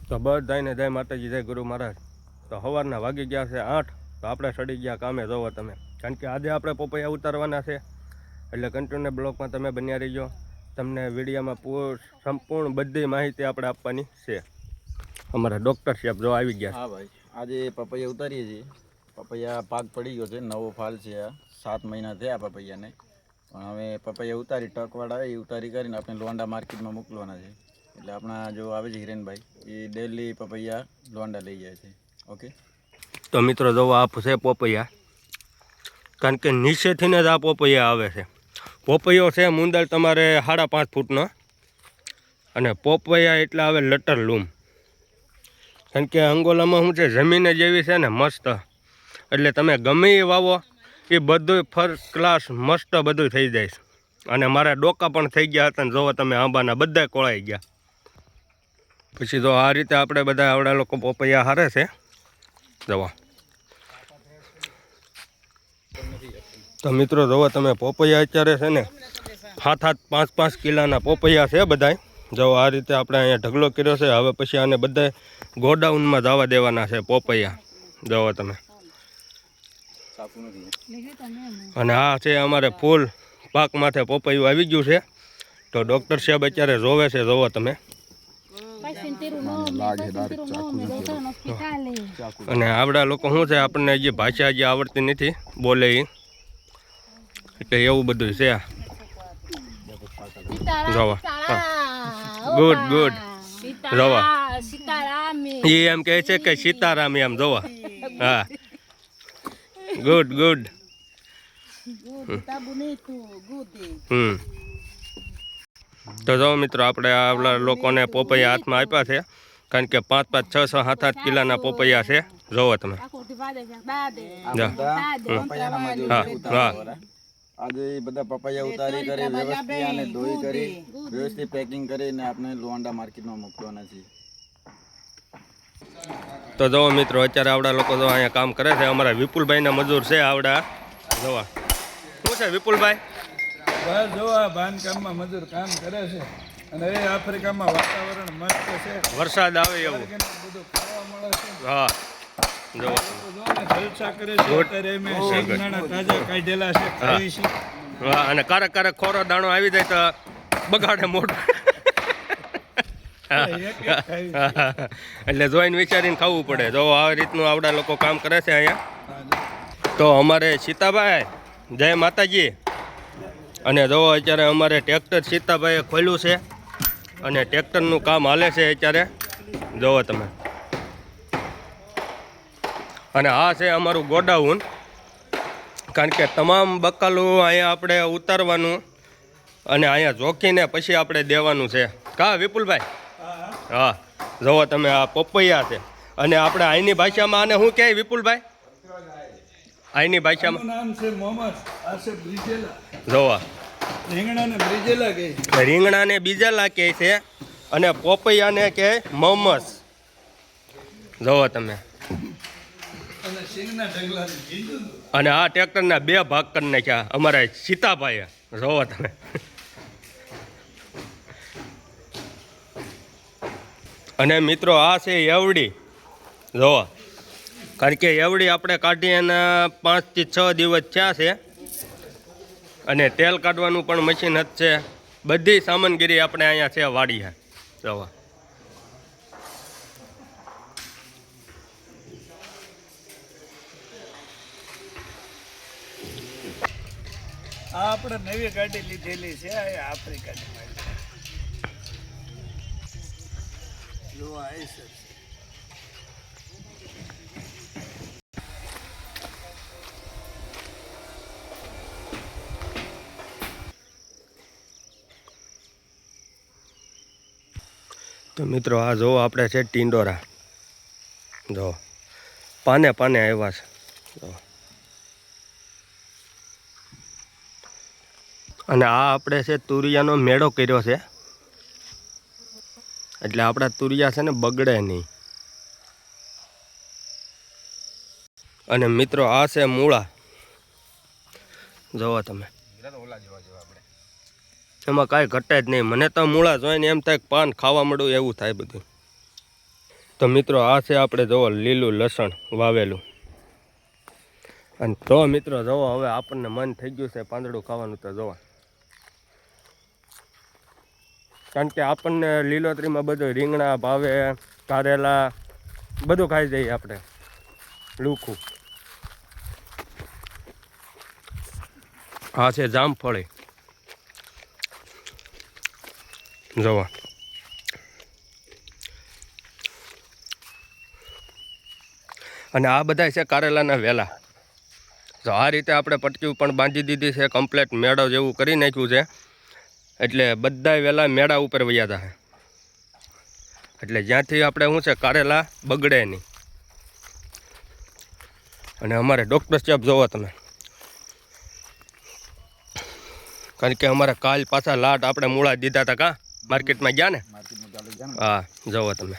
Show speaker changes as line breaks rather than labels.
તો બધાને જય માતાજી, જય ગુરુ મહારાજ। તો સવારના વાગી ગયા છે 8, તો આપણે ચડી ગયા કામે। જોવો તમે, કારણ કે આજે આપણે પપૈયા ઉતારવાના છે, એટલે કન્ટિન્યુ બ્લોકમાં તમે બન્યા રહીજો। તમને વિડીયોમાં સંપૂર્ણ બધી માહિતી આપણે આપવાની છે। અમારા ડૉક્ટર સાહેબ જો આવી ગયા।
હા ભાઈ, આજે પપૈયા ઉતારીએ છીએ। પપૈયા પાક પડી ગયો છે, નવો ફાલ છે આ। 7 મહિના થયા પપૈયાને, પણ હવે પપૈયા ઉતારી ટકવાળા એ ઉતારી કરીને આપણે લોંડા માર્કેટમાં મોકલવાના છે। એટલે આપણા જો આવે છે હિરેનભાઈ, એ ડેલી પપૈયા લોંડા લઈ જાય છે। ઓકે,
તો મિત્રો જો આ છે પપૈયા, કારણ કે નીચેથી જ આ પપૈયા આવે છે। પપૈયો છે મુંદલ તમારે 5.5 ફૂટનો, અને પપૈયા એટલે આવે લટર લૂમ। કારણ કે અંગોલામાં શું છે, જમીન જેવી છે ને મસ્ત, એટલે તમે ગમે એ વાવો એ બધું ફર્સ્ટ ક્લાસ મસ્ત બધું થઈ જાય છે। અને મારા ડોકા પણ થઈ ગયા હતા ને જોવો તમે, આંબાના બધા કોળાઈ ગયા। પછી તો આ રીતે આપણે બધા આવડા લોકો પપૈયા હારે છે જવા। તો મિત્રો જોવો તમે, પપૈયા અત્યારે છે ને 7-5 કિલોના પપૈયા છે બધાય। જો આ રીતે આપણે અહીંયા ઢગલો કર્યો છે। હવે પછી આને બધા ગોડાઉનમાં જવા દેવાના છે પપૈયા, જોવો તમે। અને આ છે અમારે ફૂલ પાક માથે પપૈયું આવી ગયું છે। તો ડૉક્ટર સાહેબ અત્યારે જોવે છે, જોવો તમે। અને આવડા લોકો શું છે, આપણને જે ભાષા જે આવડતી નથી બોલે એ, એટલે એવું બધું છે। જોવા ગુડ ગુડ, જોવા એ એમ કહે છે કે સીતારામ એમ, જોવા। હા, ગુડ ગુડ। તો જો મિત્રો, આપણે આવડા લોકોને પપૈયા હાથમાં આપ્યા છે, કારણ કે 5-5, 6-6, 7-8 કિલોના પપૈયા છે, જોવો તમે। હા,
આજે બધા પપૈયા ઉતારી કરી વ્યવસ્થિત અને ધોઈ કરી વ્યવસ્થિત પેકિંગ કરીને આપણે લોંડા માર્કેટમાં મોકલવાના છે।
તો જો મિત્રો, અત્યારે આવડા લોકો જો અહીંયા કામ કરે છે। અમારા વિપુલભાઈના મજૂર છે આવડા, જોવા। શું છે વિપુલભાઈ?
બસ જો આ બાંધકામમાં મજૂર કામ કરે છે, અને એ આફ્રિકામાં વાતાવરણ મસ્ત છે,
વરસાદ આવે એવું
બધું ખાવા મળે છે।
હા, જો
જલસા કરે છે। અત્યારે અમે શેંગદાણા તાજા કાઢેલા છે, ખાવી છે।
હા, અને ક્યારેક ખોરો દાણો આવી જાય તો બગાડે મોઢું, એટલે જોઈને વિચારીને ખાવું પડે। જો આ રીતનું આવડા લોકો કામ કરે છે અહીંયા। તો અમારે સીતાભાઈ, જય માતાજી। અને જો અત્યારે અમારે ટ્રેક્ટર સીતાભાઈએ ખોલ્યું છે, અને ટ્રેક્ટરનું કામ હાલે છે અત્યારે, જોવો તમે। અને આ છે અમારું ગોડાઉન, કારણ કે તમામ બકાલું અહીંયા આપણે ઉતારવાનું અને અહીંયા જોખીને પછી આપણે દેવાનું છે। કા વિપુલભાઈ? હા, જોવો તમે, આ પપૈયા છે, અને આપણે અહીંની ભાષામાં આને શું કહે વિપુલભાઈ? અહીંની ભાષામાં
નામ છે મોહમ્મદ, આ છે બ્રિજેલા,
જોવા।
રીંગણાને બ્રિજેલા કહે છે,
રીંગણાને બીજેલા કહે છે, અને પપૈયાને કહે મોમસ, જોવો તમે। અને આ ટ્રેક્ટરના 2 ભાગ કરી નાખ્યા અમારા સીતાભાઈએ, જોવો તમે। અને મિત્રો આ છે એવડી, જોવો, કારણ કે એવડી આપણે કાઢી એના 5 થી 6 દિવસ થયા છે, અને તેલ કાઢવાનું પણ મશીન જ છે। બધી સામાનગીરી આપણે અહીંયા છે વાડીએ, જોવો।
આ આપણે નવી ગાડી લીધેલી છે, આ આફ્રિકાની જો આ છે।
તો મિત્રો આ જો આપણે છે ટીંડોરા, જો પાને પાને આવ્યા છે, જો। અને આ આપણે છે તુરિયાનો મેળો કર્યો છે, એટલે આપણા તુરિયા છે ને બગડે નહીં। અને મિત્રો આ છે મૂળા, જોવો તમે। એમાં કાંઈ ઘટે જ નહીં। મને તો મૂળા જોઈને એમ થાય પાન ખાવા મળું એવું થાય બધું। તો મિત્રો આ છે આપણે જોવો લીલું લસણ વાવેલું. અને તો મિત્રો જોવો હવે આપણને મન થઈ ગયું છે પાંદડું ખાવાનું. તો જોવા કારણ કે આપણને લીલોતરીમાં બધું રીંગણા ભાવે, કારેલા બધું ખાઈ જઈએ આપણે લુખું. આ છે જામફળી જોવા. અને આ બધા છે કારેલાના વેલા. તો આ રીતે આપણે પટકી પણ બાંધી દીધી છે, કમ્પ્લેટ મેળો જેવું કરી નાખ્યું છે. એટલે બધા વેલા મેળા ઉપર વયા જાય. એટલે જ્યાંથી આપણે શું છે કારેલા બગડે નહીં. અને અમારે ડૉક્ટર સાહેબ જોવો તમે, કારણ કે અમારે કાલ પાછા લાટ આપણે મૂળા દીધા હતા. માર્કેટમાં ગયા ને?
માર્કેટમાં ચાલુ ગયા ને.
હા જોવો તમે.